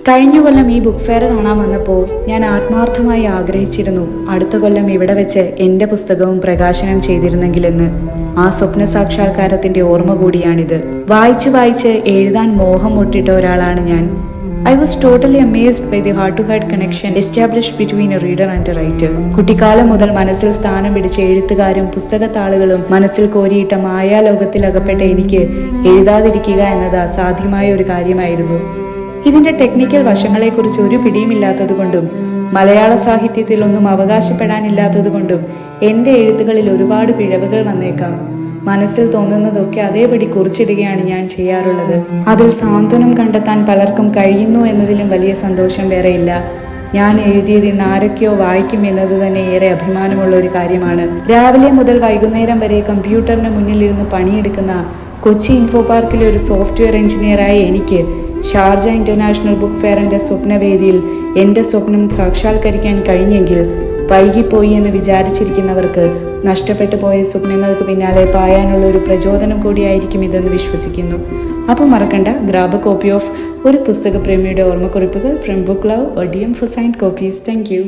കഴിഞ്ഞ കൊല്ലം ഈ book fair കാണാൻ വന്നപ്പോൾ ഞാൻ ആത്മാർത്ഥമായി ആഗ്രഹിച്ചിരുന്നു അടുത്ത കൊല്ലം ഇവിടെ വെച്ച് എൻ്റെ പുസ്തകവും പ്രകാശനം ചെയ്തിരുന്നെങ്കിലെന്ന്. ആ സ്വപ്ന സാക്ഷാത്കാരത്തിന്റെ ഓർമ്മ കൂടിയാണിത്. വായിച്ച് വായിച്ച് എഴുതാൻ മോഹം മുട്ടിട്ട ഒരാളാണ് ഞാൻ. I was totally amazed by the heart-to-heart connection established between a reader and a writer. കുട്ടിക്കാലം മുതൽ മനസ്സിൽ സ്ഥാനം പിടിച്ച എഴുത്തുകാരും പുസ്തകത്താളുകളും മനസ്സിൽ കോരിയിട്ട മായാലോകത്തിൽ അകപ്പെട്ട എനിക്ക് എഴുതാതിരിക്കുക എന്നത് അസാധ്യമായ ഒരു കാര്യമായിരുന്നു. ഇതിന്റെ ടെക്നിക്കൽ വശങ്ങളെക്കുറിച്ച് ഒരു പിടിയുമില്ലാത്തതുകൊണ്ടും മലയാള സാഹിത്യത്തിൽ ഒന്നും അവകാശപ്പെടാനില്ലാത്തതുകൊണ്ടും എൻ്റെ എഴുത്തുകളിൽ ഒരുപാട് പിഴവുകൾ വന്നേക്കാം. മനസ്സിൽ തോന്നുന്നതൊക്കെ അതേപടി കുറിച്ചിടുകയാണ് ഞാൻ ചെയ്യാറുള്ളത്. അതിൽ സാന്ത്വനം കണ്ടെത്താൻ പലർക്കും കഴിയുന്നു എന്നതിലും വലിയ സന്തോഷം വേറെയില്ല. ഞാൻ എഴുതിയത് ഇന്ന് ആരൊക്കെയോ വായിക്കും എന്നത് തന്നെ ഏറെ അഭിമാനമുള്ള ഒരു കാര്യമാണ്. രാവിലെ മുതൽ വൈകുന്നേരം വരെ കമ്പ്യൂട്ടറിന് മുന്നിലിരുന്ന് പണിയെടുക്കുന്ന കൊച്ചി ഇൻഫോ പാർക്കിലെ ഒരു സോഫ്റ്റ്വെയർ എഞ്ചിനീയറായ എനിക്ക് ഷാർജ ഇന്റർനാഷണൽ ബുക്ക് ഫെയറിന്റെ സ്വപ്നവേദിയിൽ എൻ്റെ സ്വപ്നം സാക്ഷാത്കരിക്കാൻ കഴിഞ്ഞെങ്കിൽ വൈകിപ്പോയി എന്ന് വിചാരിച്ചിരിക്കുന്നവർക്ക് നഷ്ടപ്പെട്ടു പോയ സ്വപ്നങ്ങൾക്ക് പിന്നാലെ പായാനുള്ള ഒരു പ്രചോദനം കൂടിയായിരിക്കും ഇതെന്ന് വിശ്വസിക്കുന്നു. അപ്പോൾ മറക്കണ്ട, ഗ്രാബ് എ കോപ്പി ഓഫ് ഒരു പുസ്തക പ്രേമിയുടെ ഓർമ്മക്കുറിപ്പുകൾ from book love, DM for signed copies. Thank you.